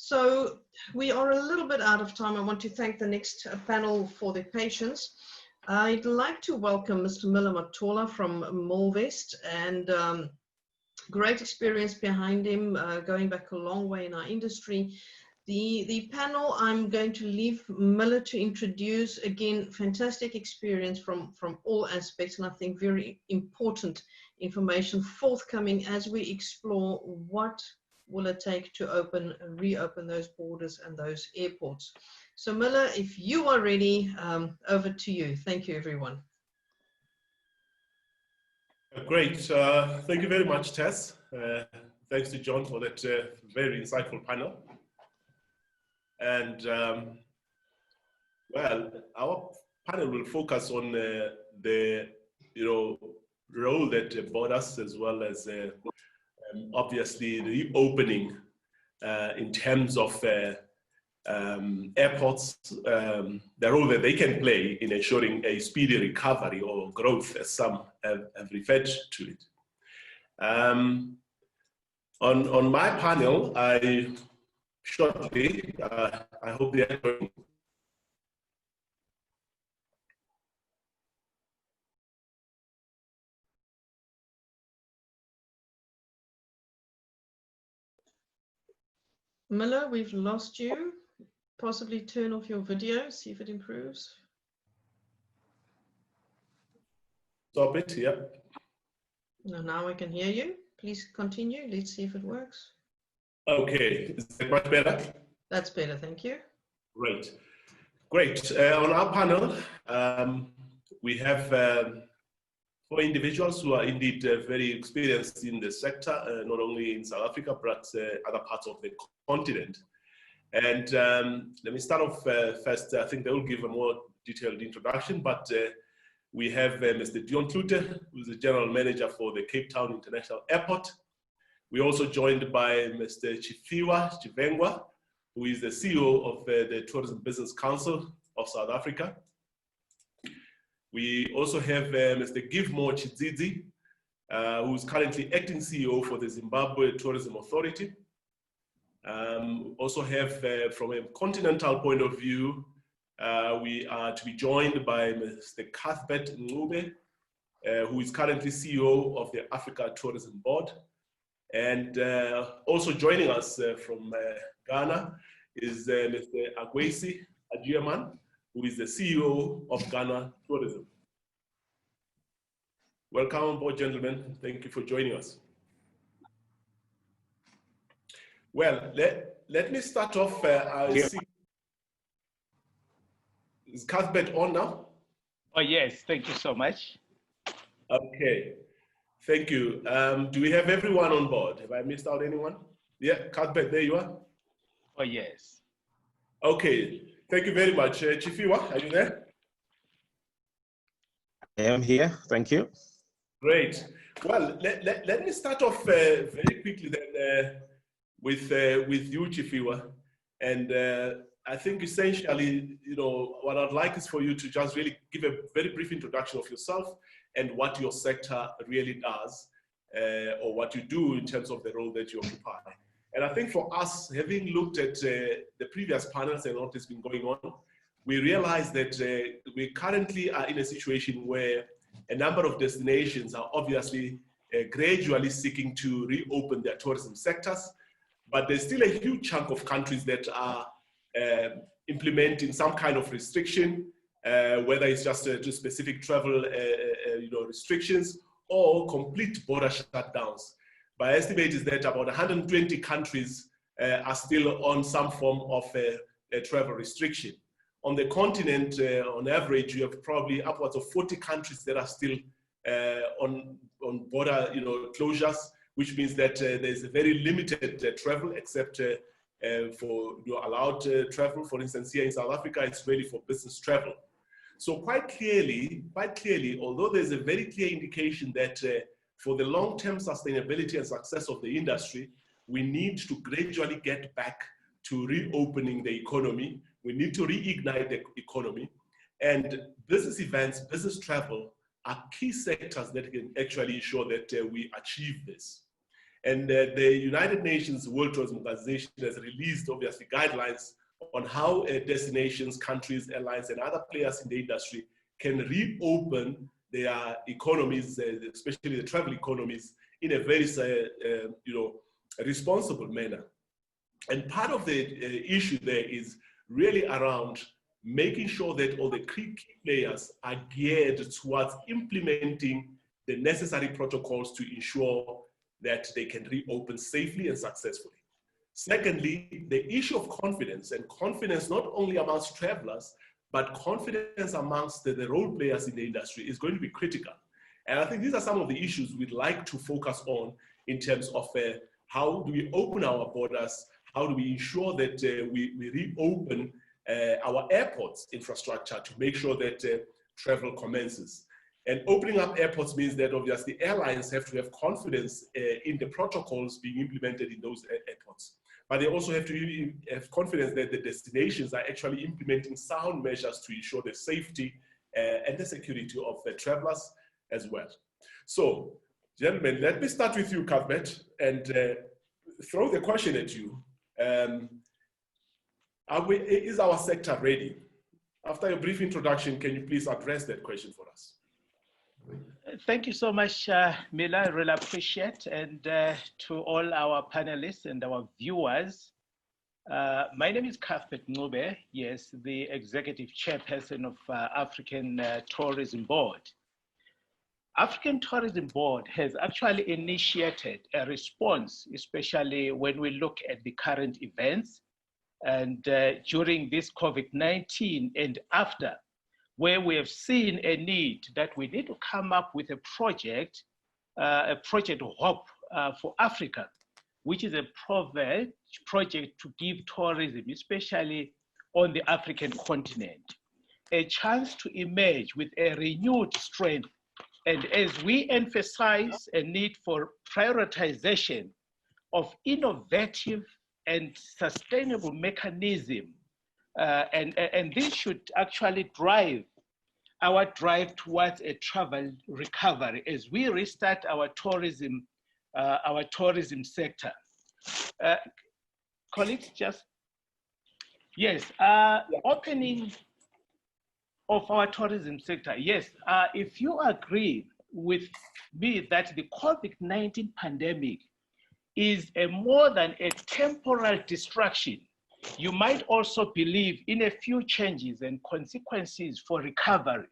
So we are a little bit out of time. I want to thank the next panel for their patience. I'd like to welcome Mr. Miller Matola from Molvest, and great experience behind him, going back a long way in our industry. The panel, I'm going to leave Miller to introduce. Again, fantastic experience from all aspects, and I think very important information forthcoming as we explore what will it take to reopen those borders and those airports. So Miller, if you are ready, over to you. Thank you, everyone. Great. Thank you very much, Tess. Thanks to John for that very insightful panel. And well, our panel will focus on the role that borders, as well as obviously the reopening in terms of airports, the role that they can play in ensuring a speedy recovery or growth, as some have referred to it. On my panel, I hope the Miller, we've lost you. Possibly turn off your video, see if it improves. Stop it, yeah. No, now I can hear you. Please continue. Let's see if it works. Okay, is that much better? That's better, thank you. Great. Great. On our panel, we have 4 individuals who are indeed very experienced in the sector, not only in South Africa, but other parts of the continent. And let me start off first. I think they will give a more detailed introduction, but we have Mr. Dion Klute, who is the General Manager for the Cape Town International Airport. We're also joined by Mr. Chifiwa Chivengwa, who is the CEO of the Tourism Business Council of South Africa. We also have Mr. Givemore Chidzidzi, who is currently acting CEO for the Zimbabwe Tourism Authority. Also have, from a continental point of view, we are to be joined by Mr. Cuthbert Ncube, who is currently CEO of the Africa Tourism Board. And also joining us from Ghana is Mr. Agwesi Adjiaman, who is the CEO of Ghana Tourism. Welcome on board, gentlemen. Thank you for joining us. Well, let me start off. Is Cuthbert on now? Oh, yes. Thank you so much. Okay. Thank you. Do we have everyone on board? Have I missed out anyone? Yeah, Cuthbert, there you are. Oh, yes. Okay. Thank you very much. Chifiwa, are you there? I am here. Thank you. Great. Well, let me start off very quickly then with you, Chifiwa. And I think essentially, what I'd like is for you to just really give a very brief introduction of yourself and what your sector really does, or what you do in terms of the role that you occupy. And I think for us, having looked at the previous panels and what has been going on, we realize that we currently are in a situation where a number of destinations are obviously gradually seeking to reopen their tourism sectors, but there's still a huge chunk of countries that are implementing some kind of restriction, whether it's just to specific travel restrictions or complete border shutdowns. My estimate is that about 120 countries are still on some form of a travel restriction. On the continent, on average, you have probably upwards of 40 countries that are still on border closures, which means that there's a very limited travel, except for allowed travel. For instance, here in South Africa, it's really for business travel. So quite clearly, although there's a very clear indication that for the long-term sustainability and success of the industry, we need to gradually get back to reopening the economy. We need to reignite the economy. And business events, business travel are key sectors that can actually ensure that we achieve this. And the United Nations World Tourism Organization has released, obviously, guidelines on how destinations, countries, airlines, and other players in the industry can reopen their economies, especially the travel economies, in a very, responsible manner. And part of the issue there is really around making sure that all the key players are geared towards implementing the necessary protocols to ensure that they can reopen safely and successfully. Secondly, the issue of confidence, and confidence not only amongst travelers, but confidence amongst the role players in the industry is going to be critical. And I think these are some of the issues we'd like to focus on in terms of how do we open our borders, how do we ensure that we reopen our airports infrastructure to make sure that travel commences. And opening up airports means that obviously airlines have to have confidence in the protocols being implemented in those airports. But they also have to have confidence that the destinations are actually implementing sound measures to ensure the safety and the security of the travelers as well. So, gentlemen, let me start with you, Cuthbert, and throw the question at you. Is our sector ready? After a brief introduction, can you please address that question for us? Thank you so much, Mila. I really appreciate. And to all our panelists and our viewers, my name is Cuthbert Ncube, yes, the Executive Chairperson of African Tourism Board. African Tourism Board has actually initiated a response, especially when we look at the current events and during this COVID-19 and after, where we have seen a need that we need to come up with a project HOPE for Africa, which is a project to give tourism, especially on the African continent, a chance to emerge with a renewed strength. And as we emphasize a need for prioritization of innovative and sustainable mechanism, and this should actually drive our drive towards a travel recovery as we restart our tourism sector. Colleagues, opening of our tourism sector. Yes, if you agree with me that the COVID-19 pandemic is more than a temporal distraction, you might also believe in a few changes and consequences for recovery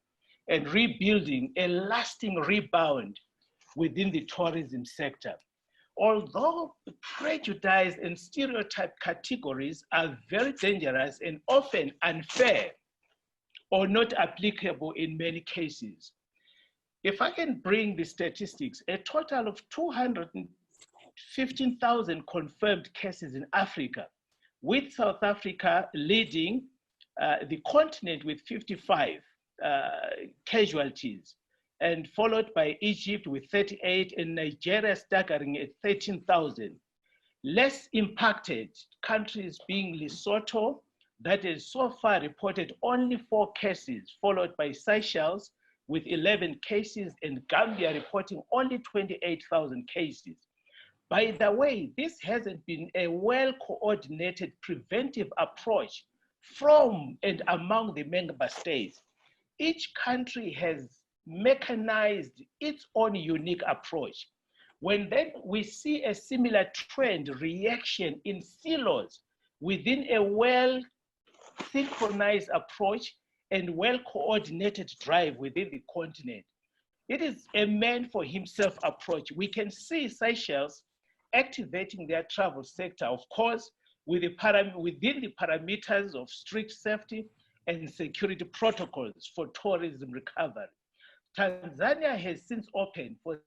and rebuilding a lasting rebound within the tourism sector. Although prejudice and stereotype categories are very dangerous and often unfair or not applicable in many cases. If I can bring the statistics, a total of 215,000 confirmed cases in Africa, with South Africa leading the continent with 55 casualties, and followed by Egypt with 38 and Nigeria staggering at 13,000. Less impacted countries being Lesotho, that has so far reported only 4 cases, followed by Seychelles with 11 cases, and Gambia reporting only 28,000 cases. By the way, this hasn't been a well-coordinated preventive approach from and among the member states. Each country has mechanized its own unique approach. When then we see a similar trend reaction in silos within a well-synchronized approach and well-coordinated drive within the continent, it is a man for himself approach. We can see Seychelles activating their travel sector, of course, within the parameters of strict safety and security protocols for tourism recovery. Tanzania has since opened for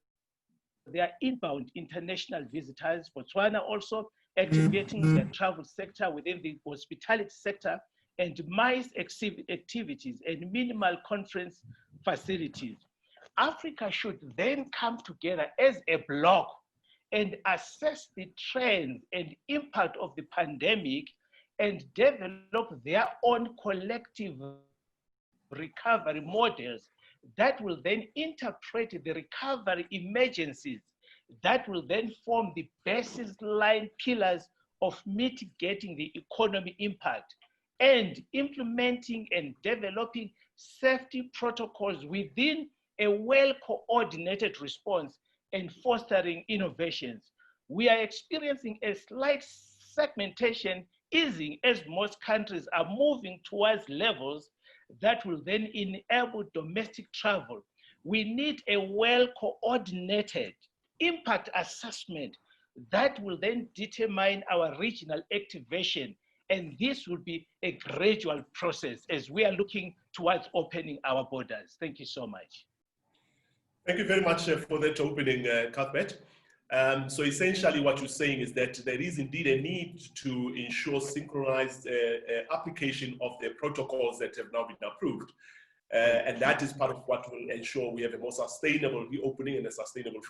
their inbound international visitors. Botswana also activating their travel sector within the hospitality sector and MICE activities and minimal conference facilities. Africa should then come together as a bloc and assess the trends and impact of the pandemic and develop their own collective recovery models that will then interpret the recovery emergencies that will then form the basis line pillars of mitigating the economy impact and implementing and developing safety protocols within a well-coordinated response and fostering innovations. We are experiencing a slight segmentation easing as most countries are moving towards levels that will then enable domestic travel. We need a well-coordinated impact assessment that will then determine our regional activation. And this will be a gradual process as we are looking towards opening our borders. Thank you so much. Thank you very much for that opening, Cuthbert. So essentially what you're saying is that there is indeed a need to ensure synchronized application of the protocols that have now been approved. And that is part of what will ensure we have a more sustainable reopening and a sustainable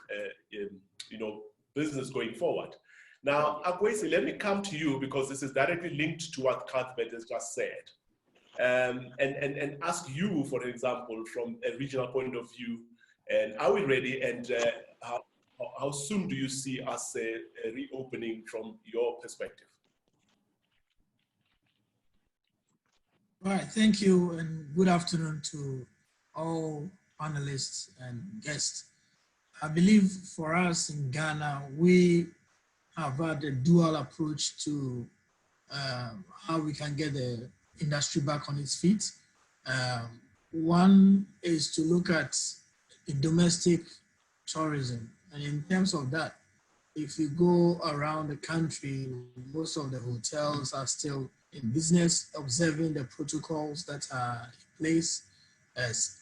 business going forward. Now, Akwesi, let me come to you because this is directly linked to what Cuthbert has just said. And ask you, for example, from a regional point of view, and are we ready, and how soon do you see us reopening from your perspective? All right, thank you, and good afternoon to all panelists and guests. I believe for us in Ghana, we have had a dual approach to how we can get the industry back on its feet. One is to look at the domestic tourism. And in terms of that, if you go around the country, most of the hotels are still in business, observing the protocols that are in place.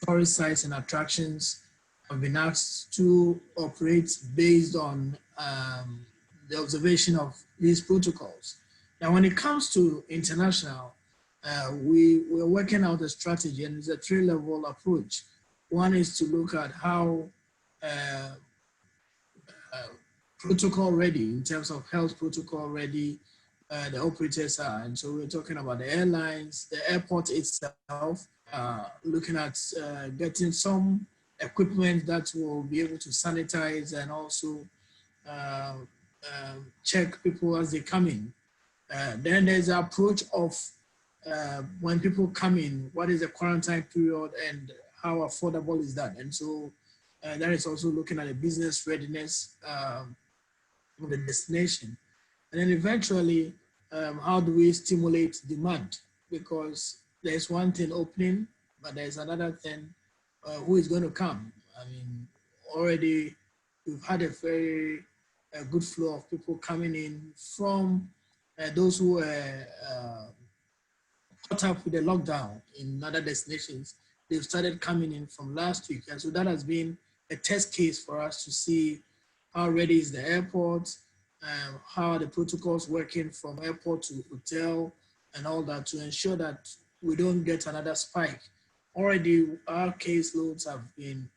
Tourist sites and attractions have been asked to operate based on the observation of these protocols. Now, when it comes to international, we're working out a strategy, and it's a three-level approach. One is to look at how protocol ready, in terms of health protocol ready, the operators are. And so we're talking about the airlines, the airport itself, looking at getting some equipment that will be able to sanitize and also check people as they come in. Then there's the approach of when people come in, what is the quarantine period and how affordable is that? And so that is also looking at the business readiness of the destination. And then eventually, how do we stimulate demand? Because there's one thing opening, but there's another thing, who is going to come? I mean, already we've had a very good flow of people coming in from those who were caught up with the lockdown in other destinations. They've started coming in from last week. And so that has been a test case for us to see how ready is the airport, how are the protocols working from airport to hotel and all that to ensure that we don't get another spike. Already our caseloads have been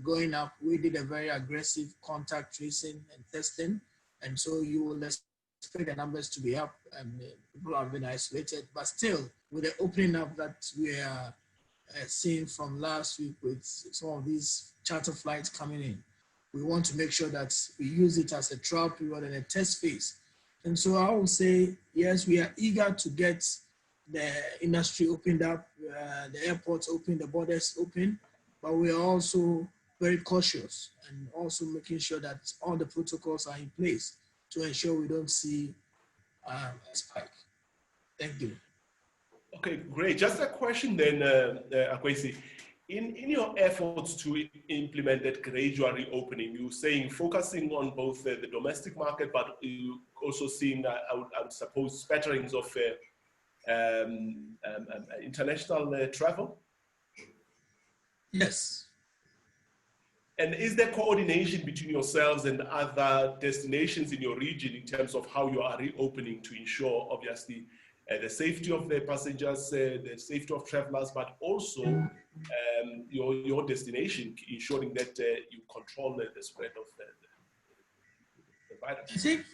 going up. We did a very aggressive contact tracing and testing. And so you will expect the numbers to be up and people have been isolated. But still, with the opening up that we are seeing from last week with some of these charter flights coming in, we want to make sure that we use it as a trial period and a test phase. And so I would say, yes, we are eager to get the industry opened up, the airports open, the borders open, but we are also very cautious and also making sure that all the protocols are in place to ensure we don't see a spike. Thank you. Okay, great. Just a question then, Akwesi. In your efforts to implement that gradual reopening, you're saying focusing on both the domestic market, but you also seeing, I would suppose, spatterings of international travel? Yes. And is there coordination between yourselves and other destinations in your region in terms of how you are reopening to ensure, obviously, the safety of the passengers, the safety of travelers, but also your destination, ensuring that you control the spread of the virus? I think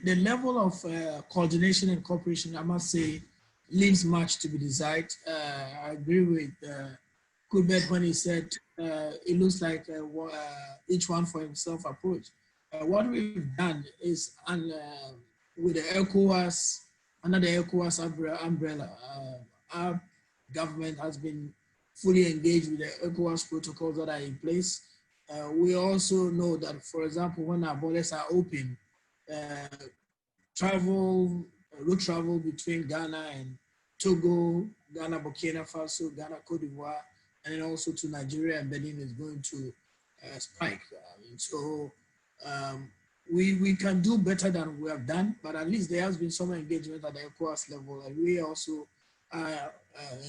the level of coordination and cooperation, I must say, leaves much to be desired. I agree with Cuthbert when he said it looks like each one for himself approach. What we've done is with the ECOWAS, under the ECOWAS umbrella, our government has been fully engaged with the ECOWAS protocols that are in place. We also know that, for example, when our borders are open, road travel between Ghana and Togo, Ghana, Burkina Faso, Ghana, Cote d'Ivoire, and then also to Nigeria and Benin is going to spike. We can do better than we have done, but at least there has been some engagement at the ECOWAS level, and we also are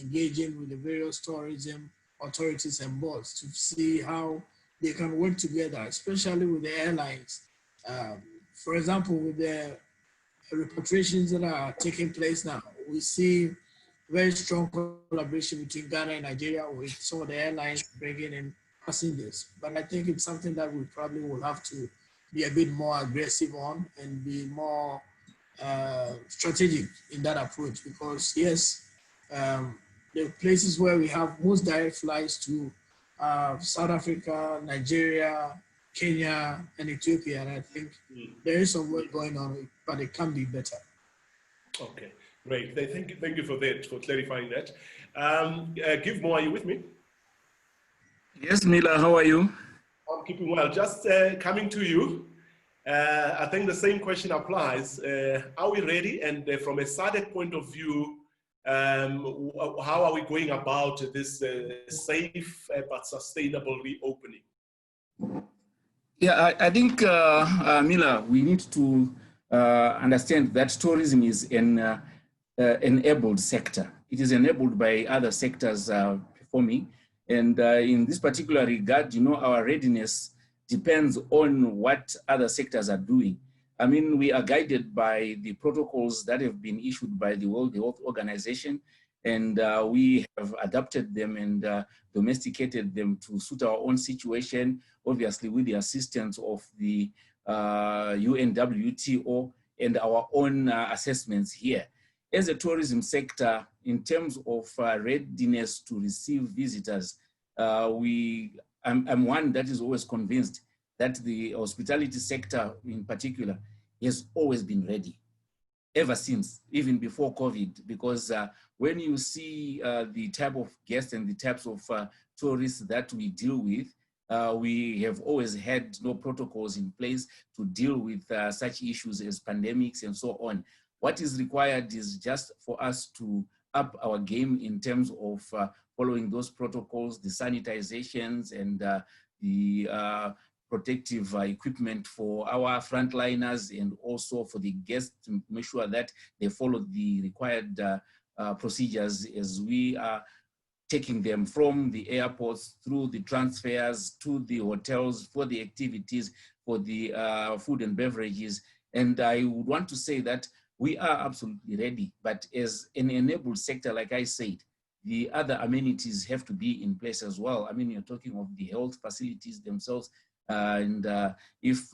engaging with the various tourism authorities and boards to see how they can work together, especially with the airlines. For example, with the repatriations that are taking place now, we see very strong collaboration between Ghana and Nigeria with some of the airlines bringing in passengers. But I think it's something that we probably will have to be a bit more aggressive on and be more strategic in that approach, because yes, the places where we have most direct flights to South Africa, Nigeria, Kenya, and Ethiopia, and I think there is some work going on, but it can be better. Okay, great. Thank you for that, for clarifying that. Givemore, are you with me? Yes, Mila, how are you? I'm keeping well. Just coming to you. I think the same question applies. Are we ready? And from a SADC point of view, how are we going about this safe but sustainable reopening? Yeah, I think, Mila, we need to understand that tourism is an enabled sector. It is enabled by other sectors performing. And in this particular regard, you know, our readiness depends on what other sectors are doing. I mean, we are guided by the protocols that have been issued by the World Health Organization, and we have adapted them and domesticated them to suit our own situation, obviously with the assistance of the UNWTO and our own assessments here. As a tourism sector, in terms of readiness to receive visitors, I'm one that is always convinced that the hospitality sector in particular has always been ready ever since, even before COVID, because when you see the type of guests and the types of tourists that we deal with, we have always had no protocols in place to deal with such issues as pandemics and so on. What is required is just for us to up our game in terms of following those protocols, the sanitizations and the protective equipment for our frontliners and also for the guests to make sure that they follow the required procedures as we are taking them from the airports through the transfers to the hotels for the activities, for the food and beverages. And I would want to say that we are absolutely ready, but as an enabled sector, like I said, the other amenities have to be in place as well. I mean, you're talking of the health facilities themselves, and if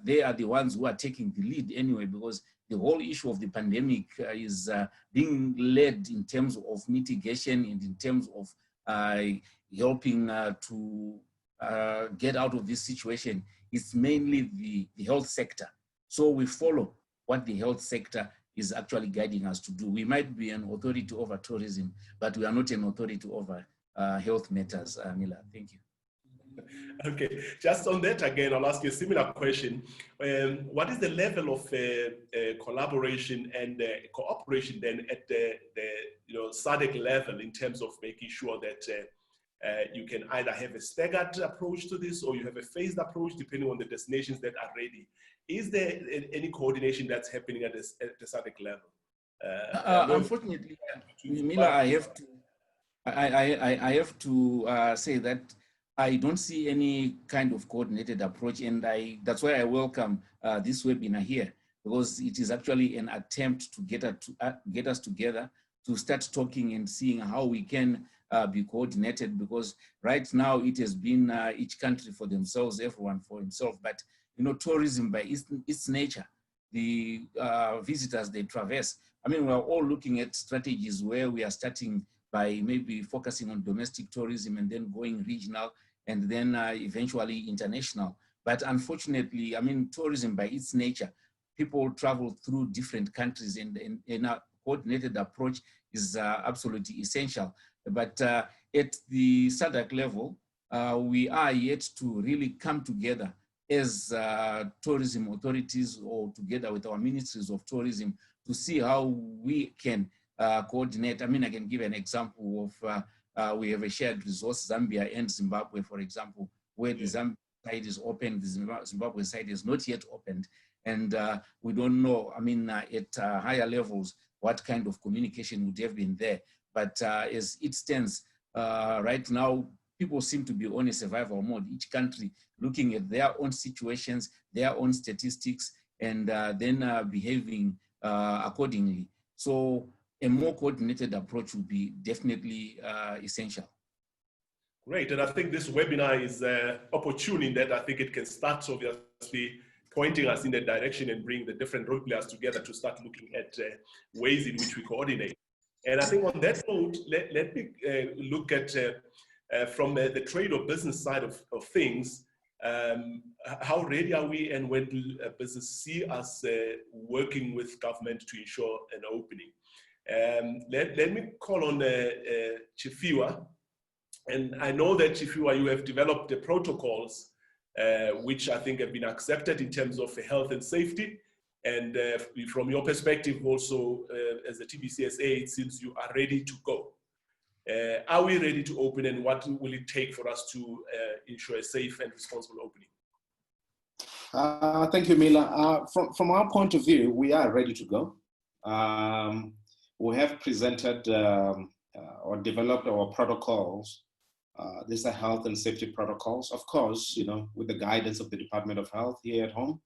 they are the ones who are taking the lead anyway, because the whole issue of the pandemic is being led in terms of mitigation and in terms of helping to get out of this situation. It's mainly the health sector. So we follow what the health sector is actually guiding us to do. We might be an authority over tourism, but we are not an authority over health matters, Mila. Thank you. Okay, just on that again, I'll ask you a similar question. What is the level of collaboration and cooperation then at the SADC level in terms of making sure that you can either have a staggered approach to this or you have a phased approach depending on the destinations that are ready? Is there any coordination that's happening at the SADC level? Unfortunately, Mila, I have to say that I don't see any kind of coordinated approach, and that's why I welcome this webinar here, because it is actually an attempt to get us together to start talking and seeing how we can be coordinated, because right now it has been each country for themselves, everyone for himself. But you know, tourism by its nature, the visitors they traverse. I mean, we're all looking at strategies where we are starting by maybe focusing on domestic tourism and then going regional and then eventually international. But unfortunately, I mean, tourism by its nature, people travel through different countries, and a coordinated approach is absolutely essential. But at the SADC level, we are yet to really come together as tourism authorities, or together with our ministries of tourism, to see how we can coordinate. I mean, I can give an example of we have a shared resource, Zambia and Zimbabwe, for example, where the Zambia side is open, the Zimbabwe side is not yet opened. And we don't know, I mean, at higher levels, what kind of communication would have been there. But as it stands right now, people seem to be on a survival mode, each country looking at their own situations, their own statistics, and then behaving accordingly. So a more coordinated approach would be definitely essential. Great, and I think this webinar is opportune in that I think it can start, obviously, pointing us in that direction and bring the different role players together to start looking at ways in which we coordinate. And I think on that note, let me look at, from the trade or business side of things, how ready are we, and when do business see us working with government to ensure an opening? Let me call on Chifiwa. And I know that, Chifiwa, you have developed the protocols which I think have been accepted in terms of health and safety. And from your perspective also, as the TBCSA, it seems you are ready to go. Are we ready to open, and what will it take for us to ensure a safe and responsible opening? Thank you, Mila. From our point of view, we are ready to go. We have presented or developed our protocols. These are health and safety protocols, of course, you know, with the guidance of the Department of Health here at home,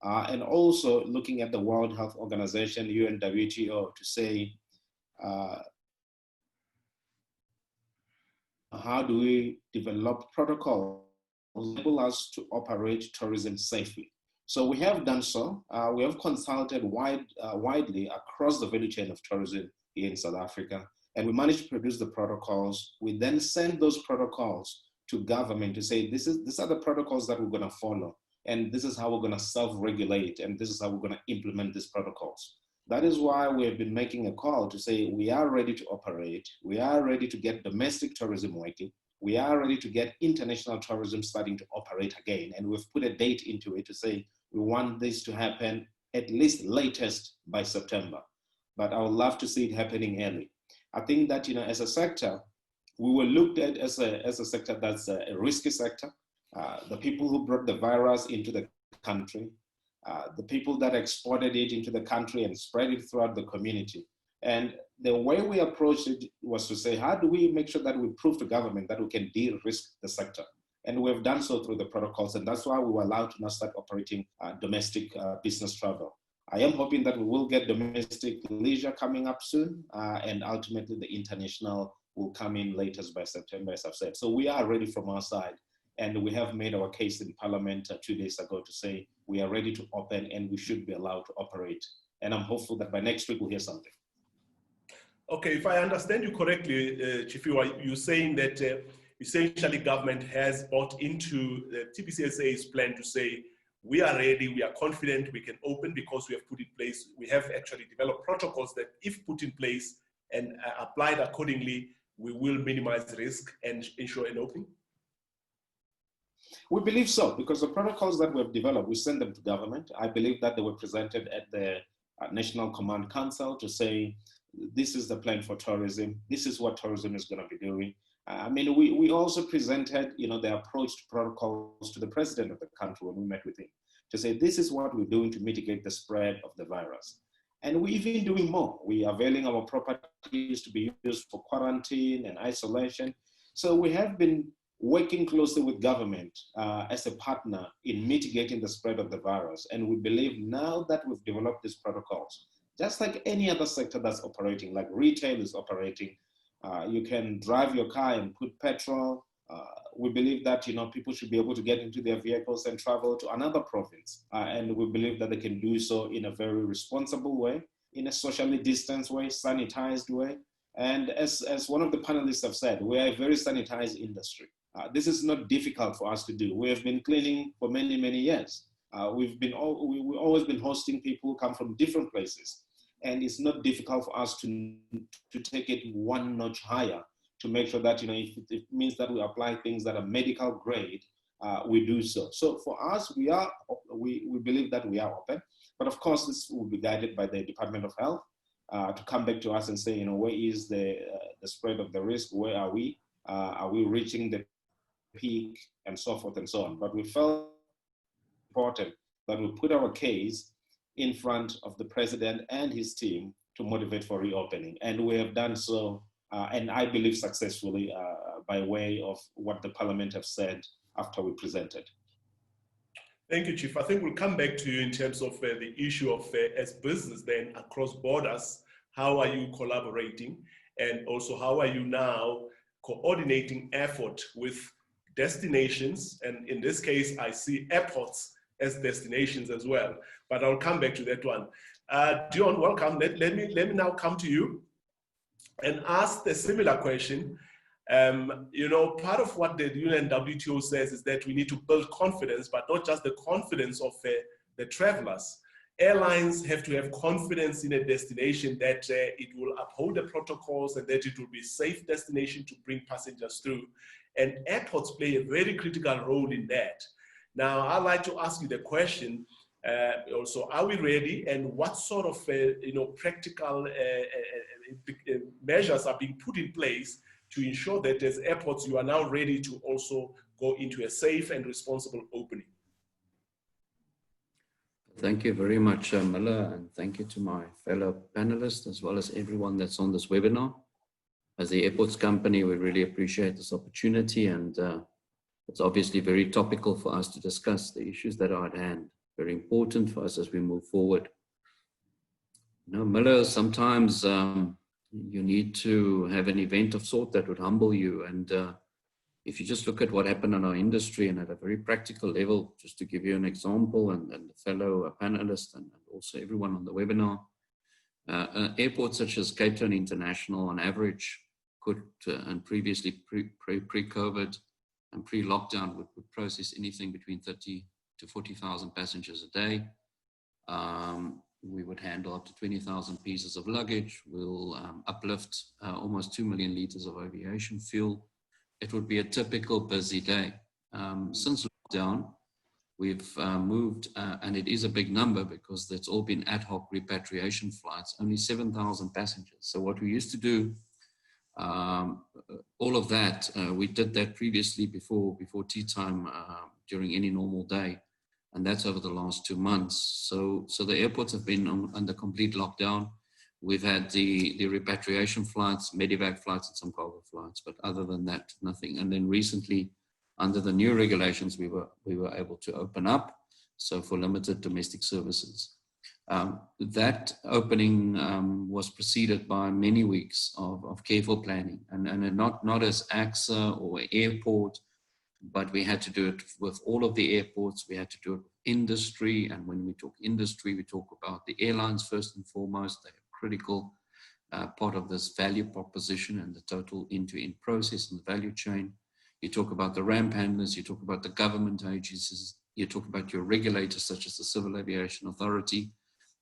and also looking at the World Health Organization, UNWTO, to say, how do we develop protocols that enable us to operate tourism safely? So we have done so. We have consulted widely across the value chain of tourism here in South Africa, and we managed to produce the protocols. We then send those protocols to government to say, these are the protocols that we're going to follow, and this is how we're going to self-regulate, and this is how we're going to implement these protocols. That is why we have been making a call to say we are ready to operate, we are ready to get domestic tourism working, we are ready to get international tourism starting to operate again, and we've put a date into it to say we want this to happen at least latest by September. But I would love to see it happening early. I think that, you know, as a sector, we were looked at as a sector that's a risky sector. The people who brought the virus into the country, the people that exported it into the country and spread it throughout the community. And the way we approached it was to say, how do we make sure that we prove to government that we can de-risk the sector? And we've done so through the protocols, and that's why we were allowed to now start operating domestic business travel. I am hoping that we will get domestic leisure coming up soon, and ultimately the international will come in latest by September, as I've said. So we are ready from our side, and we have made our case in Parliament 2 days ago to say we are ready to open and we should be allowed to operate. And I'm hopeful that by next week we'll hear something. Okay, if I understand you correctly, Chifiwa, you're saying that essentially government has bought into the TBCSA's plan to say, we are ready, we are confident, we can open because we have put in place, we have actually developed protocols that if put in place and applied accordingly, we will minimize risk and ensure an opening? We believe so, because the protocols that we've developed, we send them to government. I believe that they were presented at the National Command Council to say, this is the plan for tourism, this is what tourism is going to be doing. I mean, we also presented, you know, the approach to protocols to the president of the country when we met with him to say, this is what we're doing to mitigate the spread of the virus. And we're even doing more. We are availing our properties to be used for quarantine and isolation. So we have been working closely with government as a partner in mitigating the spread of the virus. And we believe now that we've developed these protocols, just like any other sector that's operating, like retail is operating, you can drive your car and put petrol. We believe that, you know, people should be able to get into their vehicles and travel to another province. And we believe that they can do so in a very responsible way, in a socially distanced way, sanitized way. And as one of the panelists have said, we are a very sanitized industry. This is not difficult for us to do. We have been cleaning for many, many years. We've always been hosting people who come from different places. And it's not difficult for us to take it one notch higher to make sure that, if it means that we apply things that are medical grade, we do so. So for us, we believe that we are open. But of course, this will be guided by the Department of Health to come back to us and say, where is the spread of the risk? Where are we? Are we reaching the peak, and so forth and so on? But we felt important that we put our case in front of the president and his team to motivate for reopening. And we have done so, and I believe successfully, by way of what the parliament have said after we presented. Thank you, Chief. I think we'll come back to you in terms of the issue of as business then across borders, how are you collaborating? And also how are you now coordinating effort with destinations? And in this case, I see airports as destinations as well, but I'll come back to that one. Dion, welcome. Let me now come to you and ask a similar question. Part of what the UN WTO says is that we need to build confidence, but not just the confidence of the travelers. Airlines have to have confidence in a destination that it will uphold the protocols and that it will be a safe destination to bring passengers through. And airports play a very critical role in that. Now, I'd like to ask you the question, also, are we ready, and what sort of practical measures are being put in place to ensure that as airports, you are now ready to also go into a safe and responsible opening? Thank you very much, Miller, and thank you to my fellow panelists, as well as everyone that's on this webinar. As the airports company, we really appreciate this opportunity, and it's obviously very topical for us to discuss the issues that are at hand. Very important for us as we move forward. Miller, sometimes you need to have an event of sort that would humble you. And if you just look at what happened in our industry and at a very practical level, just to give you an example, and the fellow panelists and also everyone on the webinar, airports such as Cape Town International on average could, and previously pre-COVID and pre-lockdown would process anything between 30 to 40,000 passengers a day. We would handle up to 20,000 pieces of luggage. We'll uplift almost 2 million liters of aviation fuel. It would be a typical busy day. Since lockdown, we've moved, and it is a big number because it's all been ad hoc repatriation flights, only 7,000 passengers. So what we used to do, all of that, we did that previously before tea time during any normal day. And that's over the last 2 months. So the airports have been under complete lockdown. We've had the repatriation flights, medevac flights, and some cargo flights, but other than that, nothing. And then recently, under the new regulations, we were able to open up, so for limited domestic services. That opening was preceded by many weeks of careful planning, and not as AXA or airport, but we had to do it with all of the airports. We had to do it with industry. And when we talk industry, we talk about the airlines first and foremost. They're a critical part of this value proposition and the total end-to-end process and the value chain. You talk about the ramp handlers, you talk about the government agencies, you talk about your regulators such as the Civil Aviation Authority.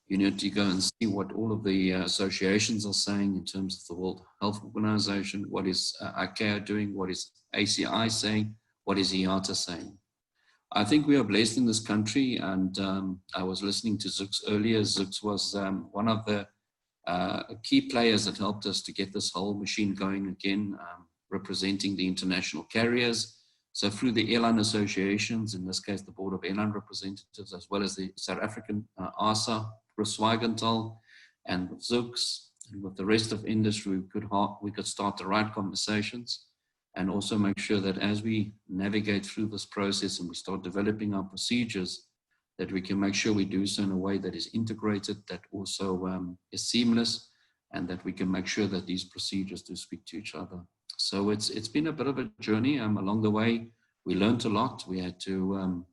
You need to go and see what all of the associations are saying in terms of the World Health Organization. What is ICAO doing? What is ACI saying? What is IATA saying? I think we are blessed in this country, and I was listening to Zux earlier. Zux was one of the key players that helped us to get this whole machine going again, representing the international carriers. So through the airline associations, in this case, the Board of Airline Representatives, as well as the South African ASA, Chris Weigenthal, and Zux, and with the rest of industry, we could start the right conversations. And also make sure that as we navigate through this process and we start developing our procedures, that we can make sure we do so in a way that is integrated, that also is seamless, and that we can make sure that these procedures do speak to each other. So it's been a bit of a journey. Along the way, we learned a lot. We had to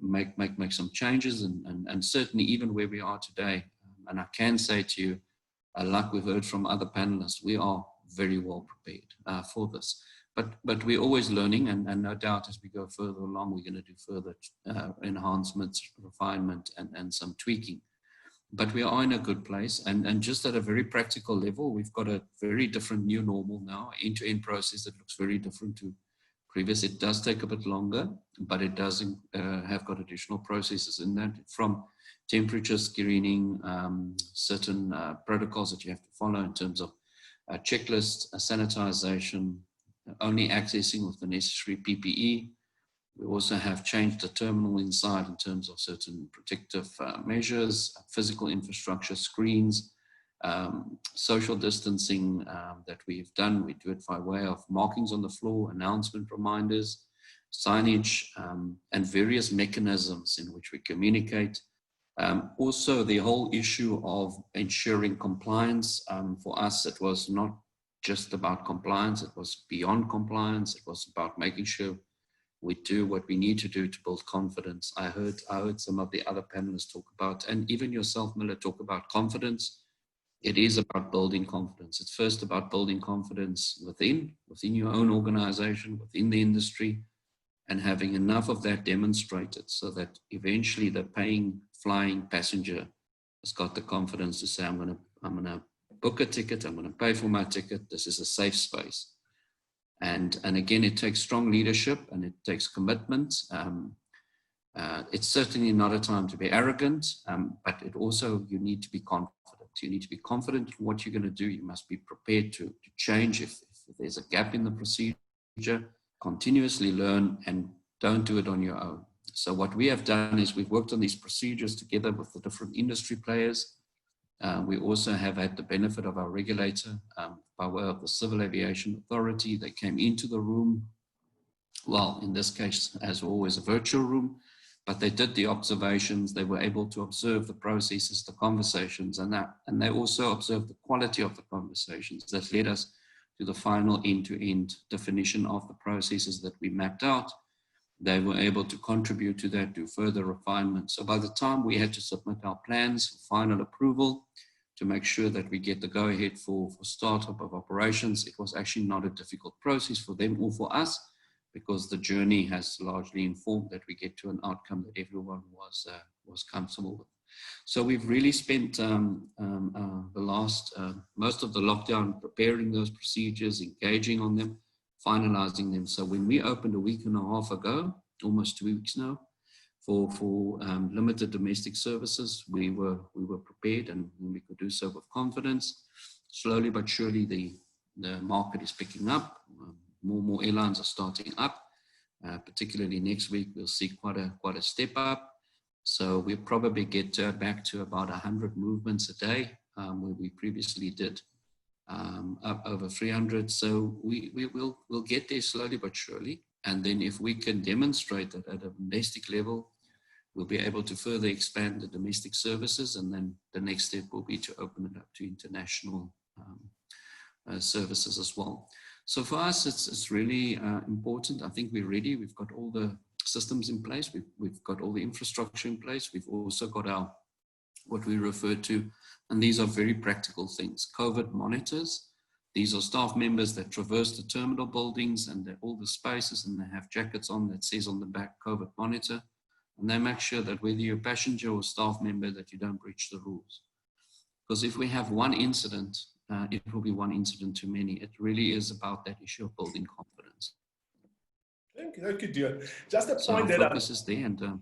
make some changes, and certainly even where we are today. And I can say to you, like we've heard from other panelists, we are very well prepared for this. But we're always learning, and no doubt as we go further along, we're going to do further enhancements, refinement, and some tweaking. But we are in a good place, and just at a very practical level, we've got a very different new normal now, end-to-end process that looks very different to previous. It does take a bit longer, but it does have got additional processes in that, from temperature screening, certain protocols that you have to follow in terms of checklists, sanitization, only accessing with the necessary PPE. We also have changed the terminal inside in terms of certain protective measures, physical infrastructure, screens, social distancing that we've done. We do it by way of markings on the floor, announcement reminders, signage, and various mechanisms in which we communicate. Also, the whole issue of ensuring compliance. For us, it was not just about compliance, it was beyond compliance. It was about making sure we do what we need to do to build confidence. I heard some of the other panelists talk about, and even yourself, Miller, talk about confidence. It is about building confidence. It's first about building confidence within your own organization, within the industry, and having enough of that demonstrated so that eventually the paying flying passenger has got the confidence to say, I'm gonna book a ticket, I'm gonna pay for my ticket, this is a safe space. And again, it takes strong leadership and it takes commitment. It's certainly not a time to be arrogant, but it also, you need to be confident. You need to be confident in what you're going to do. You must be prepared to change if there's a gap in the procedure, continuously learn, and don't do it on your own. So what we have done is we've worked on these procedures together with the different industry players. We also have had the benefit of our regulator by way of the Civil Aviation Authority. They came into the room, well, in this case, as always, a virtual room, but they did the observations. They were able to observe the processes, the conversations, and they also observed the quality of the conversations that led us to the final end-to-end definition of the processes that we mapped out. They were able to contribute to that, do further refinement. So by the time we had to submit our plans for final approval to make sure that we get the go-ahead for startup of operations, it was actually not a difficult process for them or for us, because the journey has largely informed that we get to an outcome that everyone was comfortable with. So we've really spent the last, most of the lockdown preparing those procedures, engaging on them, finalizing them. So when we opened a week and a half ago, almost 2 weeks now, for limited domestic services, we were prepared, and we could do so with confidence. Slowly but surely the market is picking up. More and more airlines are starting up. Particularly next week, we'll see quite a step up. So we'll probably get back to about 100 movements a day, where we previously did up over 300. So we'll get there slowly but surely. And then if we can demonstrate that at a domestic level, we'll be able to further expand the domestic services. And then the next step will be to open it up to international services as well. So for us, it's really important. I think we're ready. We've got all the systems in place. We've got all the infrastructure in place. We've also got our, what we refer to, and these are very practical things, COVID monitors. These are staff members that traverse the terminal buildings and all the spaces, and they have jackets on that says on the back COVID monitor. And they make sure that whether you're a passenger or staff member, that you don't breach the rules. Because if we have one incident, it will be one incident too many. It really is about that issue of building confidence. Thank you, dear. Just a so point that focus is there, and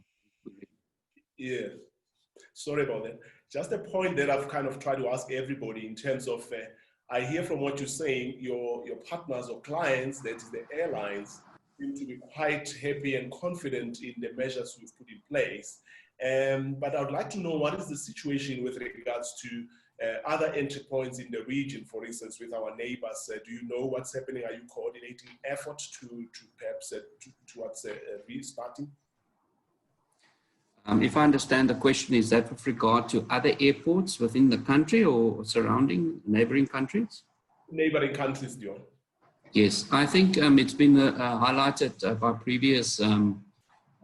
yeah, sorry about that. Just a point that I've kind of tried to ask everybody in terms of, I hear from what you're saying, your partners or clients, that is the airlines, seem to be quite happy and confident in the measures we've put in place. But I would like to know, what is the situation with regards to other entry points in the region, for instance, with our neighbors? Do you know what's happening? Are you coordinating efforts to perhaps towards restarting? If I understand the question, is that with regard to other airports within the country or surrounding neighboring countries? Neighboring countries, Dion. Yes, I think it's been highlighted by previous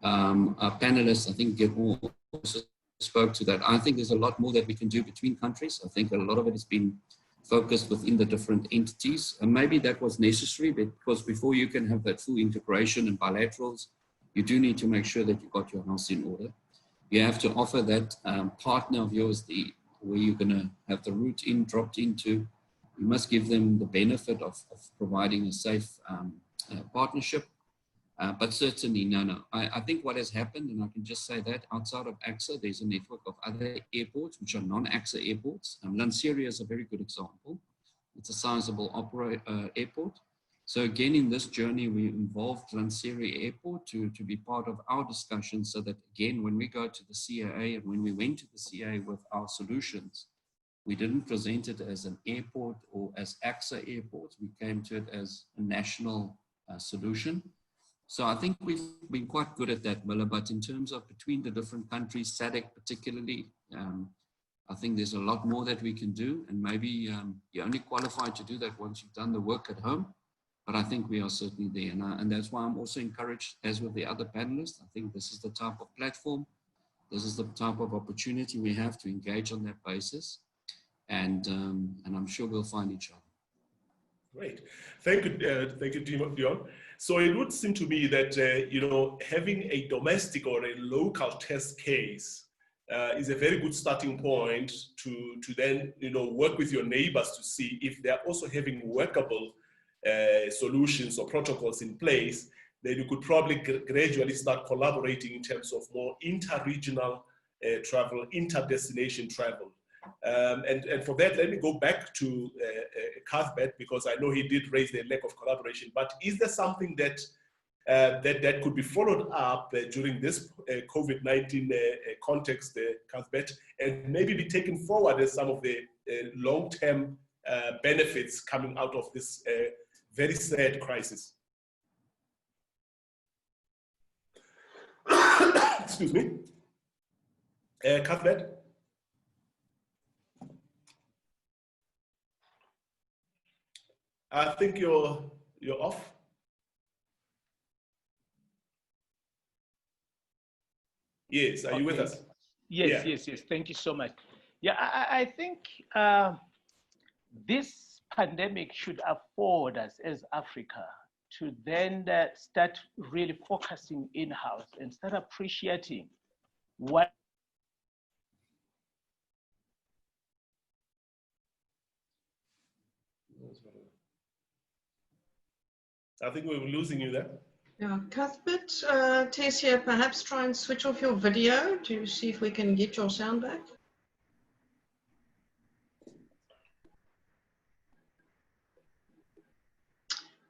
panelists. I think Gebo also spoke to that. I think there's a lot more that we can do between countries. I think a lot of it has been focused within the different entities. And maybe that was necessary because before you can have that full integration and bilaterals, you do need to make sure that you got your house in order. You have to offer that partner of yours where you're going to have the route dropped into. You must give them the benefit of providing a safe partnership. But certainly, no. I think what has happened, and I can just say that outside of AXA, there's a network of other airports, which are non-AXA airports. Lanseria is a very good example. It's a sizable airport. So again, in this journey, we involved Lanseria Airport to be part of our discussion so that, again, when we go to the CAA and when we went to the CAA with our solutions, we didn't present it as an airport or as AXA airports. We came to it as a national solution. So I think we've been quite good at that, Miller, but in terms of between the different countries, SADC particularly, I think there's a lot more that we can do, and maybe you're only qualified to do that once you've done the work at home. But I think we are certainly there, and that's why I'm also encouraged, as with the other panelists. I think this is the type of platform, this is the type of opportunity we have to engage on that basis, and I'm sure we'll find each other. Great, thank you, Dion. So it would seem to me that having a domestic or a local test case is a very good starting point to then work with your neighbors to see if they are also having workable solutions or protocols in place. Then you could probably gradually start collaborating in terms of more inter-regional travel, inter-destination travel. And for that, let me go back to Cuthbert, because I know he did raise the lack of collaboration. But is there something that that could be followed up during this COVID-19 context, Cuthbert, and maybe be taken forward as some of the long-term benefits coming out of this very sad crisis? Excuse me. Cuthbert? I think you're off. Yes, are you with us? Yes, yeah. yes. Thank you so much. Yeah, I think this pandemic should afford us as Africa to then start really focusing in-house and start appreciating what I think we're losing you there. Yeah, Cuthbert, Tessia, perhaps try and switch off your video to see if we can get your sound back.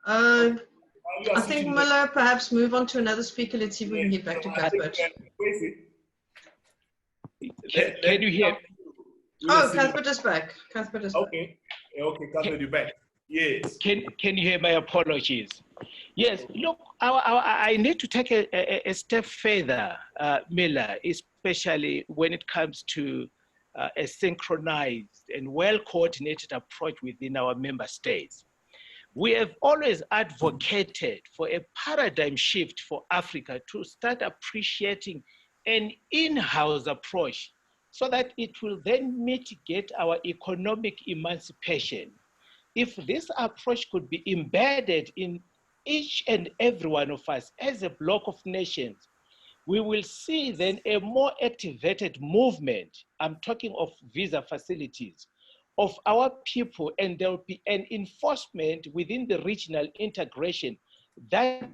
I think Miller, perhaps move on to another speaker. Let's see if we can get back to Cuthbert. Can you hear? Oh, Cuthbert is back. Cuthbert is back. Okay, Cuthbert, you're back. Yes. Can you hear? My apologies. Yes, look, I need to take a step further, Miller, especially when it comes to a synchronized and well-coordinated approach within our member states. We have always advocated for a paradigm shift for Africa to start appreciating an in-house approach so that it will then mitigate our economic emancipation. If this approach could be embedded in each and every one of us as a bloc of nations, we will see then a more activated movement. I'm talking of visa facilities of our people, and there will be an enforcement within the regional integration that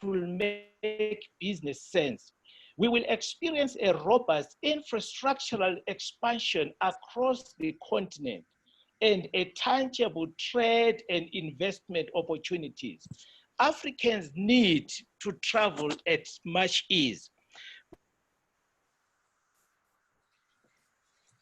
will make business sense. We will experience a robust infrastructural expansion across the continent and a tangible trade and investment opportunities. Africans need to travel at much ease.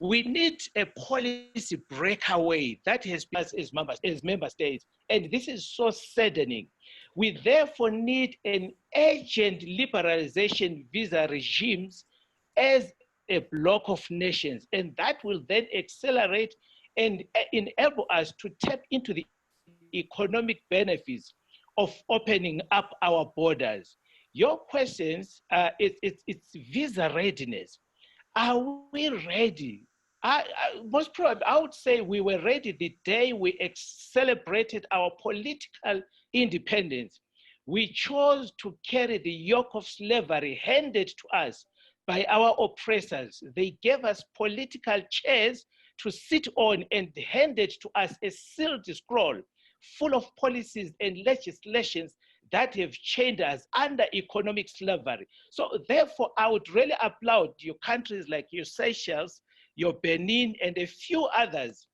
We need a policy breakaway that has been as member states, and this is so saddening. We therefore need an urgent liberalization visa regimes as a bloc of nations, and that will then accelerate and enable us to tap into the economic benefits of opening up our borders. Your questions, it's visa readiness. Are we ready? Most probably, I would say we were ready the day we celebrated our political independence. We chose to carry the yoke of slavery handed to us by our oppressors. They gave us political chairs to sit on and handed to us a sealed scroll full of policies and legislations that have chained us under economic slavery. So therefore, I would really applaud your countries like your Seychelles, your Benin, and a few others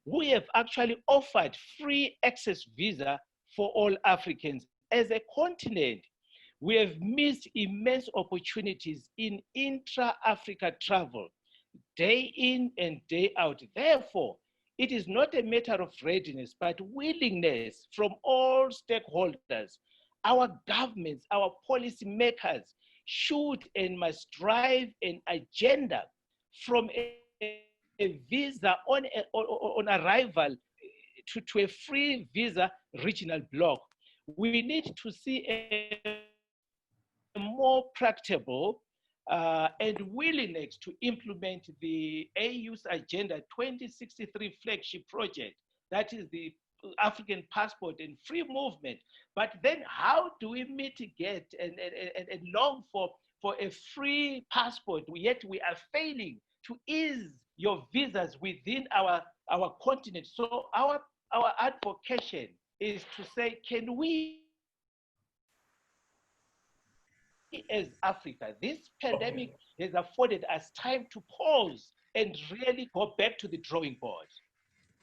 who have actually offered free access visa for all Africans. As a continent, we have missed immense opportunities in intra-Africa travel, day in and day out. Therefore, it is not a matter of readiness, but willingness from all stakeholders. Our governments, our policymakers should and must drive an agenda from a visa on arrival to a free visa regional bloc. We need to see a more practicable and willingness to implement the AU's Agenda 2063 flagship project, that is the African passport and free movement. But then how do we mitigate and long for a free passport, yet we are failing to ease your visas within our continent? So our advocation is to say, can we as Africa, this pandemic has afforded us time to pause and really go back to the drawing board.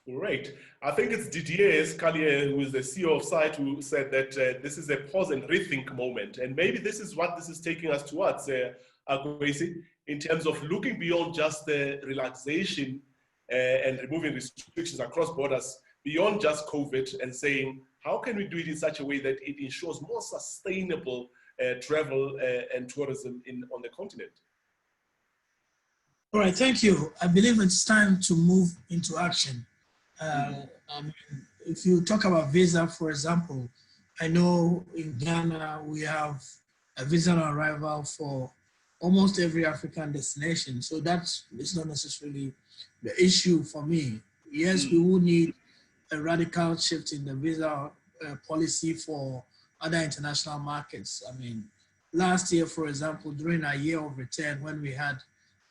Great. I think it's Didier Scalier, who is the CEO of SITE, who said that this is a pause and rethink moment. And maybe this is what this is taking us towards, Akwesi, in terms of looking beyond just the relaxation and removing restrictions across borders, beyond just COVID, and saying, how can we do it in such a way that it ensures more sustainable travel and tourism on the continent? All right, thank you. I believe it's time to move into action. If you talk about visa, for example, I know in Ghana we have a visa on arrival for almost every African destination. So that's not necessarily the issue for me. Yes, we will need a radical shift in the visa policy for other international markets. I mean, last year, for example, during our year of return, when we had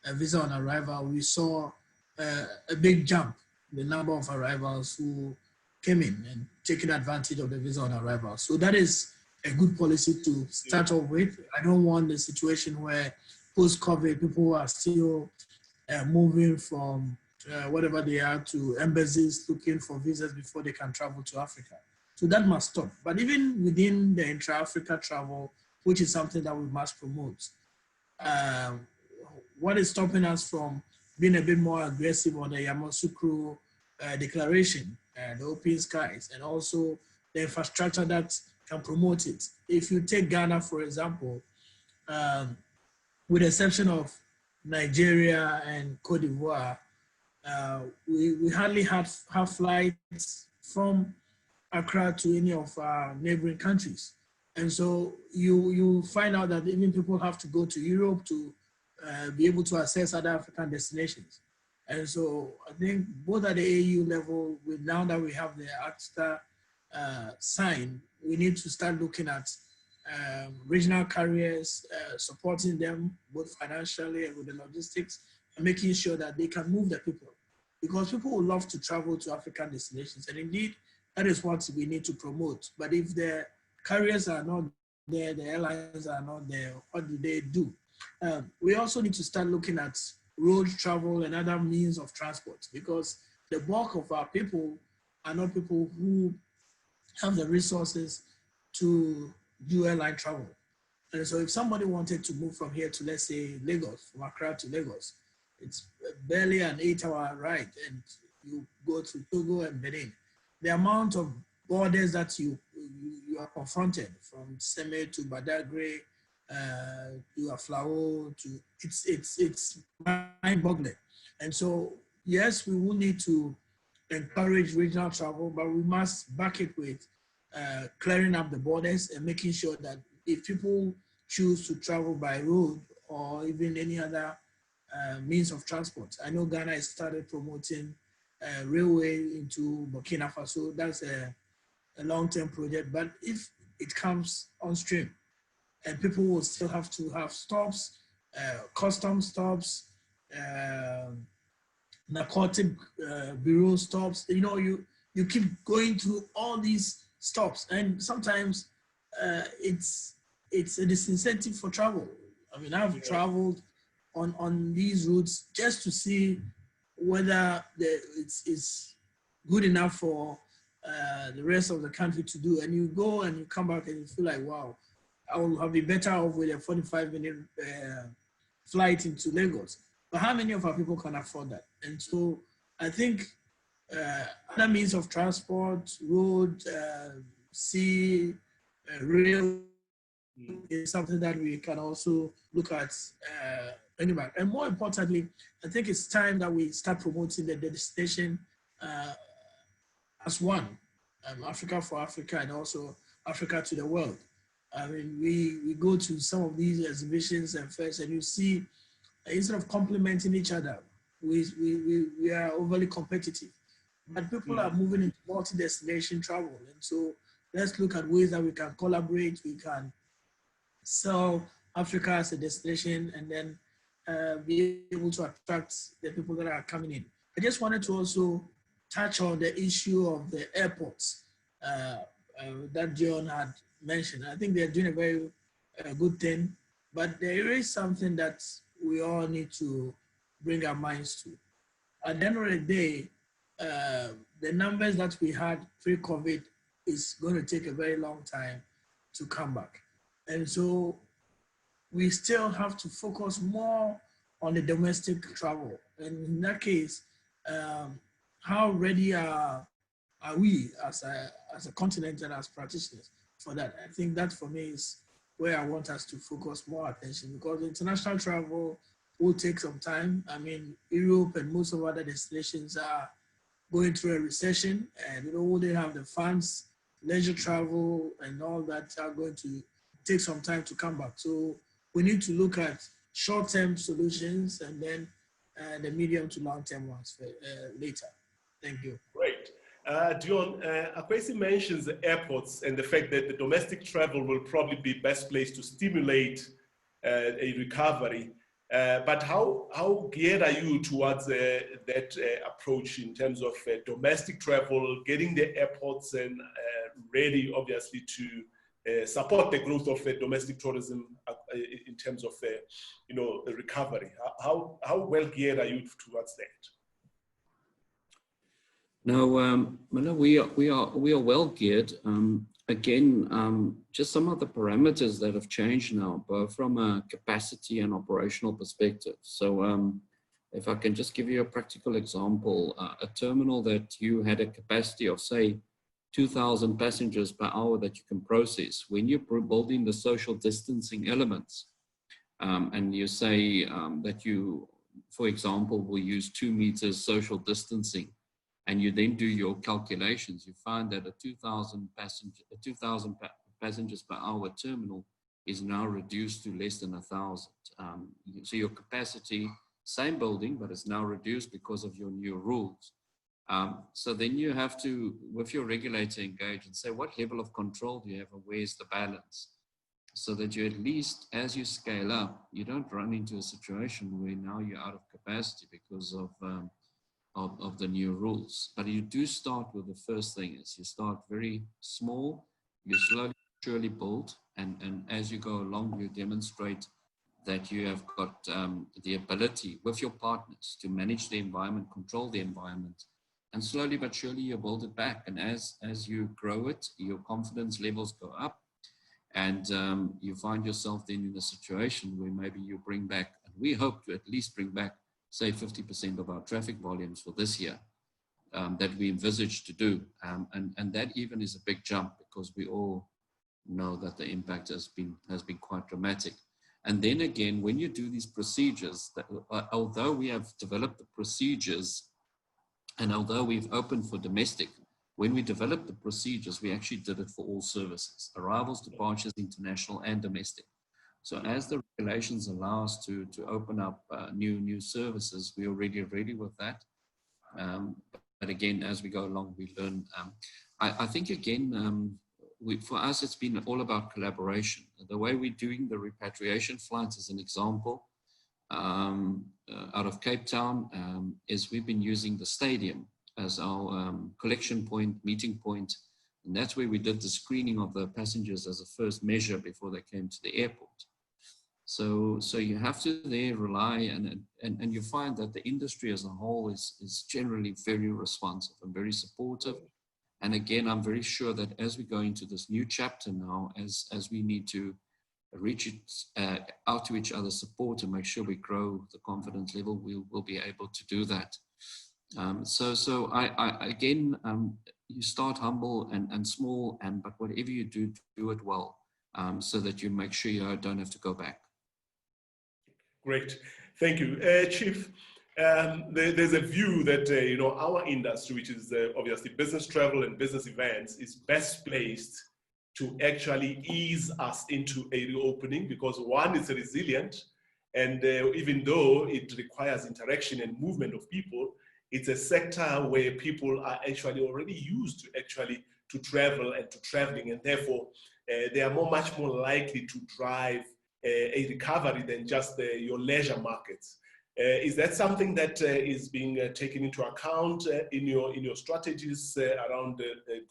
a visa on arrival, we saw a big jump in the number of arrivals who came in and taking advantage of the visa on arrival. So that is a good policy to start off with. I don't want the situation where post-COVID, people are still moving from whatever they are to embassies looking for visas before they can travel to Africa. So that must stop. But even within the intra-Africa travel, which is something that we must promote, what is stopping us from being a bit more aggressive on the Yamoussoukro declaration, the open skies, and also the infrastructure that can promote it? If you take Ghana, for example, with the exception of Nigeria and Cote d'Ivoire, we hardly have flights from Accra to any of our neighboring countries. And so you find out that even people have to go to Europe to be able to access other African destinations. And so I think both at the AU level, now that we have the ACTA sign, we need to start looking at regional carriers, supporting them both financially and with the logistics, and making sure that they can move the people. Because people would love to travel to African destinations, and indeed, that is what we need to promote. But if the carriers are not there, the airlines are not there, what do they do? We also need to start looking at road travel and other means of transport, because the bulk of our people are not people who have the resources to do airline travel. And so if somebody wanted to move from here to, let's say, Lagos, from Accra to Lagos, it's barely an 8-hour ride, and you go to Togo and Benin. The amount of borders that you are confronted, from Seme to Badagry, to Aflao, to it's mind-boggling. And so, yes, we will need to encourage regional travel, but we must back it with clearing up the borders and making sure that if people choose to travel by road or even any other means of transport. I know Ghana has started promoting railway into Burkina Faso. That's a long-term project, but if it comes on stream, and people will still have to have stops, custom stops, narcotic bureau stops. You know, you keep going through all these stops, and sometimes it's a disincentive for travel. I mean, I've traveled on these routes just to see whether it's good enough for the rest of the country to do. And you go and you come back and you feel like, wow, I will have been better off with a 45-minute flight into Lagos. But how many of our people can afford that? And so I think other means of transport, road, sea, rail, is something that we can also look at. Anyway. And more importantly, I think it's time that we start promoting the destination as one, Africa for Africa, and also Africa to the world. I mean, we go to some of these exhibitions and fairs, and you see, instead of complementing each other, we are overly competitive. But people are moving into multi-destination travel. And so let's look at ways that we can collaborate, we can sell Africa as a destination, and then be able to attract the people that are coming in. I just wanted to also touch on the issue of the airports that John had mentioned. I think they're doing a very good thing, but there is something that we all need to bring our minds to. At the end of the day, the numbers that we had pre-COVID is going to take a very long time to come back. And so we still have to focus more on the domestic travel. And in that case, how ready are we as a continent and as practitioners for that? I think that for me is where I want us to focus more attention, because international travel will take some time. I mean, Europe and most of other destinations are going through a recession, and you know, they have the funds, leisure travel and all that are going to take some time to come back. So we need to look at short-term solutions and then the medium to long-term ones for, later. Thank you. Great. Dion, Akwesi mentions the airports and the fact that the domestic travel will probably be best placed to stimulate a recovery. But how geared are you towards that approach in terms of domestic travel, getting the airports and ready, obviously, to support the growth of domestic tourism in terms of you know, the recovery? How well geared are you towards that? No, we are well geared. Again, just some of the parameters that have changed now, both from a capacity and operational perspective. So if I can just give you a practical example, a terminal that you had a capacity of, say, 2,000 passengers per hour that you can process, when you're building the social distancing elements, and you say that you, for example, will use 2 meters social distancing, and you then do your calculations, you find that a 2,000 passengers per hour terminal is now reduced to less than 1,000. So your capacity, same building, but it's now reduced because of your new rules. So then you have to, with your regulator, engage and say, what level of control do you have and where's the balance? So that you, at least as you scale up, you don't run into a situation where now you're out of capacity because of the new rules. But you do start with the first thing is you start very small, you slowly, surely build, and as you go along, you demonstrate that you have got the ability with your partners to manage the environment, control the environment, and slowly but surely you build it back. And as you grow it, your confidence levels go up, and you find yourself then in a situation where maybe you bring back, and we hope to at least bring back, say 50% of our traffic volumes for this year that we envisage to do. And that even is a big jump, because we all know that the impact has been quite dramatic. And then again, when you do these procedures, although we have developed the procedures and although we've opened for domestic, when we developed the procedures, we actually did it for all services, arrivals, departures, international and domestic. So as the regulations allow us to open up new services, we're already ready with that. But again, as we go along, we learn. I think again, for us, it's been all about collaboration. The way we're doing the repatriation flights, as an example, out of Cape Town, is we've been using the stadium as our collection point, meeting point. And that's where we did the screening of the passengers as a first measure before they came to the airport. So you have to there rely, and you find that the industry as a whole is generally very responsive and very supportive. And again, I'm very sure that as we go into this new chapter now, as we need to reach out to each other's support and make sure we grow the confidence level, we'll be able to do that. So I again, you start humble and small, but whatever you do, do it well, so that you make sure you don't have to go back. Great, thank you, Chief. There's a view that our industry, which is obviously business travel and business events, is best placed to actually ease us into a reopening, because one, it's resilient, and even though it requires interaction and movement of people, it's a sector where people are actually already used to travel and to traveling, and therefore they are much more likely to drive a recovery than just your leisure markets. Is that something that is being taken into account in your strategies around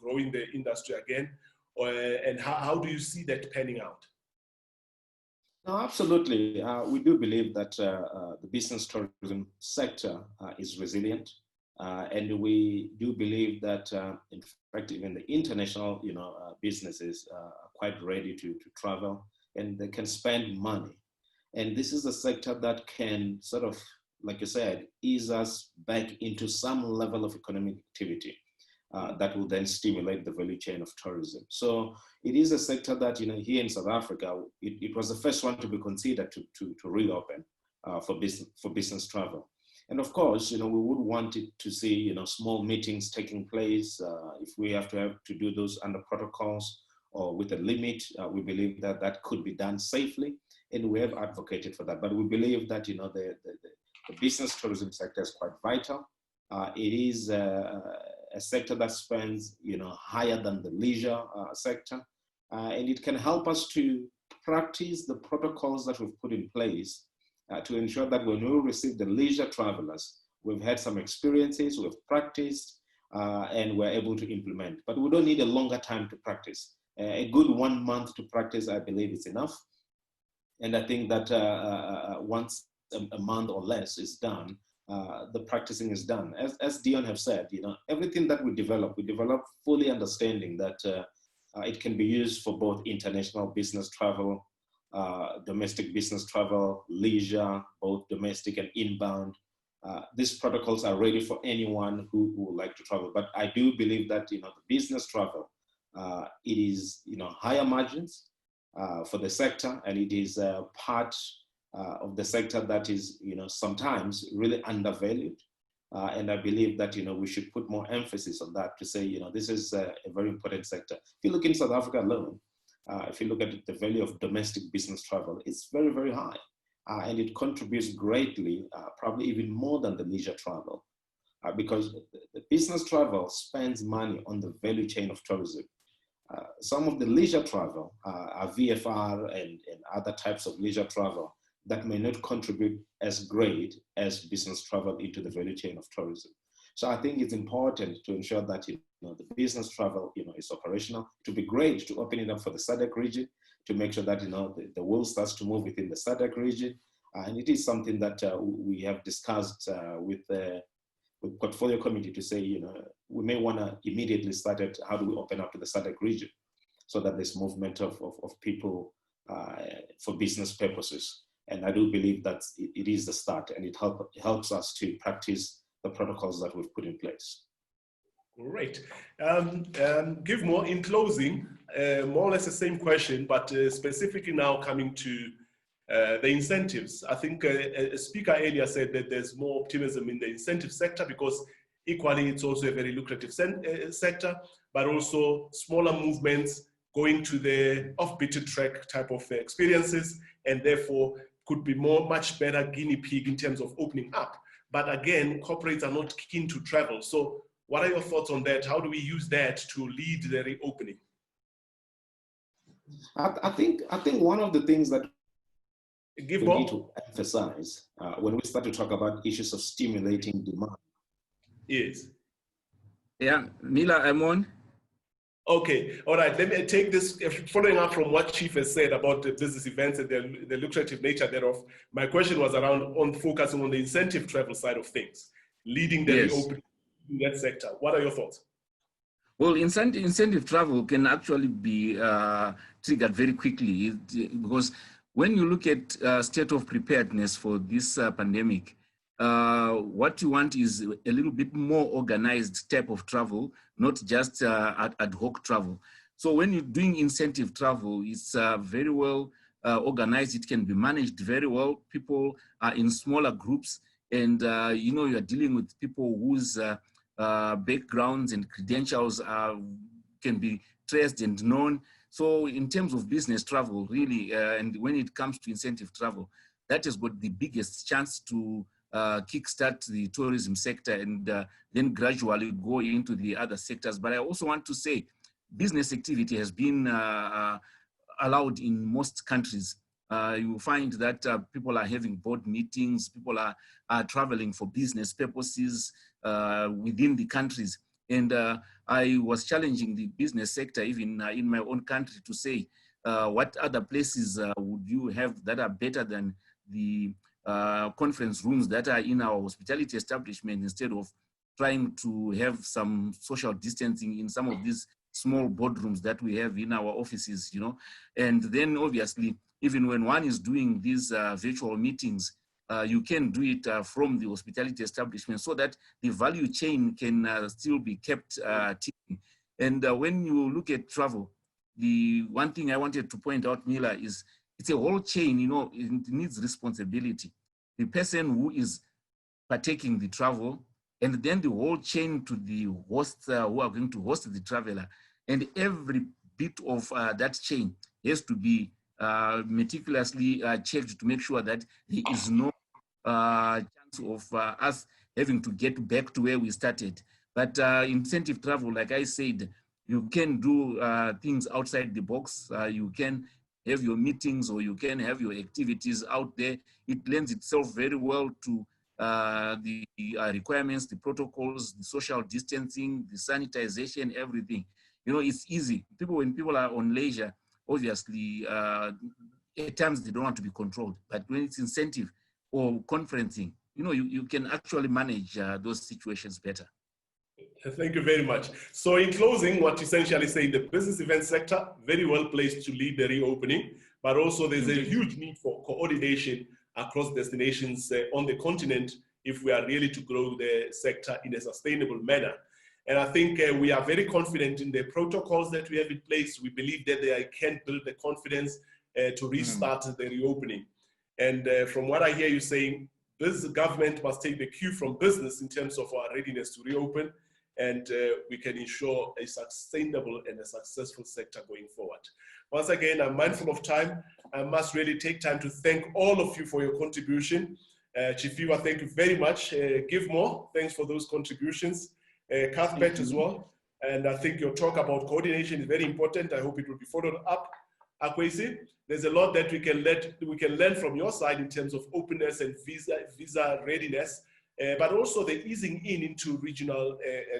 growing the industry again? And how do you see that panning out? No, absolutely. We do believe that the business tourism sector is resilient. And we do believe that, in fact, even the international businesses are quite ready to travel, and they can spend money. And this is a sector that can sort of, like you said, ease us back into some level of economic activity that will then stimulate the value chain of tourism. So it is a sector that, here in South Africa, it was the first one to be considered to reopen for business travel. And of course, we would want it to see, small meetings taking place. If we have to do those under protocols or with a limit, we believe that that could be done safely, and we have advocated for that. But we believe that, the business tourism sector is quite vital. It is a sector that spends, higher than the leisure sector, and it can help us to practice the protocols that we've put in place to ensure that when we receive the leisure travelers, we've had some experiences, we've practiced, and we're able to implement. But we don't need a longer time to practice. A good 1 month to practice, I believe, is enough. And I think that once a month or less is done, the practicing is done. As Dion have said, everything that we develop fully understanding that it can be used for both international business travel, domestic business travel, leisure, both domestic and inbound. These protocols are ready for anyone who would like to travel. But I do believe that, the business travel, it is, higher margins for the sector, and it is part of the sector that is, sometimes really undervalued. And I believe that, we should put more emphasis on that to say, this is a very important sector. If you look in South Africa alone, if you look at the value of domestic business travel, it's very, very high. And it contributes greatly, probably even more than the leisure travel, because the business travel spends money on the value chain of tourism. Some of the leisure travel are VFR and other types of leisure travel that may not contribute as great as business travel into the value chain of tourism. So I think it's important to ensure that the business travel is operational. To be great to open it up for the SADC region, to make sure that the world starts to move within the SADC region, and it is something that we have discussed with portfolio committee to say we may want to immediately start at how do we open up to the SADC region, so that there's movement of people for business purposes. And I do believe that it is the start, and it helps us to practice the protocols that we've put in place. Great. Givemore, in closing, more or less the same question, but specifically now coming to the incentives. I think a speaker earlier said that there's more optimism in the incentive sector because equally it's also a very lucrative sector, but also smaller movements going to the off-beaten track type of experiences, and therefore could be much better guinea pig in terms of opening up. But again, corporates are not keen to travel. So what are your thoughts on that? How do we use that to lead the reopening? I think one of the things that we more. need to emphasize when we start to talk about issues of stimulating demand. Yes. Yeah, Mila, I'm on. Okay, all right, let me take this, following up from what Chief has said about the business events and the lucrative nature thereof. My question was around focusing on the incentive travel side of things, leading the reopening in that sector. What are your thoughts? Well, incentive travel can actually be triggered very quickly because when you look at state of preparedness for this pandemic, what you want is a little bit more organized type of travel, not just ad hoc travel. So when you're doing incentive travel, it's very well organized. It can be managed very well. People are in smaller groups, and you know, you're dealing with people whose backgrounds and credentials can be traced and known. So in terms of business travel, really, and when it comes to incentive travel, that has got the biggest chance to kickstart the tourism sector and then gradually go into the other sectors. But I also want to say business activity has been allowed in most countries. You find that people are having board meetings, people are traveling for business purposes within the countries. And I was challenging the business sector, even in my own country, to say, what other places would you have that are better than the conference rooms that are in our hospitality establishment, instead of trying to have some social distancing in some of these small boardrooms that we have in our offices, you know. And then obviously, even when one is doing these virtual meetings, you can do it from the hospitality establishment so that the value chain can still be kept ticking. And when you look at travel, the one thing I wanted to point out, Mila, is it's a whole chain, you know, it needs responsibility. The person who is partaking the travel, and then the whole chain to the hosts who are going to host the traveler. And every bit of that chain has to be meticulously checked to make sure that there is no chance of us having to get back to where we started. But incentive travel, like I said, you can do things outside the box. You can have your meetings or you can have your activities out there. It lends itself very well to the requirements, the protocols, the social distancing, the sanitization, everything. You know, it's easy. When people are on leisure, obviously, at times they don't want to be controlled. But when it's incentive or conferencing, you know, you can actually manage those situations better. Thank you very much. So in closing, what essentially saying, the business event sector, very well placed to lead the reopening, but also there's a huge need for coordination across destinations on the continent if we are really to grow the sector in a sustainable manner. And I think we are very confident in the protocols that we have in place. We believe that they can build the confidence to restart the reopening. And from what I hear you saying, this government must take the cue from business in terms of our readiness to reopen, and we can ensure a sustainable and a successful sector going forward. Once again, I'm mindful of time. I must really take time to thank all of you for your contribution. Chief Fiwa, thank you very much. Give more, thanks for those contributions. Cuthbert as well. And I think your talk about coordination is very important. I hope it will be followed up. Akwesi, there's a lot that we can learn from your side in terms of openness and visa readiness, but also the easing into regional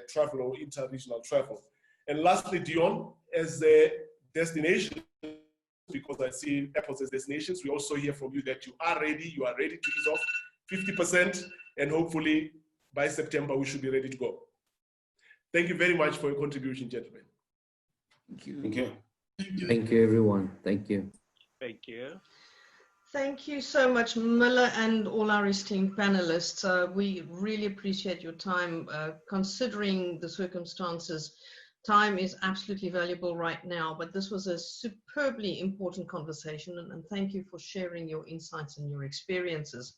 travel or inter-regional travel. And lastly, Dion, as a destination, because I see airports as destinations, we also hear from you that you are ready to ease off 50%, and hopefully by September we should be ready to go. Thank you very much for your contribution, gentlemen. Thank you. Thank you. Thank you, everyone. Thank you. Thank you. Thank you so much, Miller, and all our esteemed panelists. We really appreciate your time. Considering the circumstances, time is absolutely valuable right now, but this was a superbly important conversation, and thank you for sharing your insights and your experiences.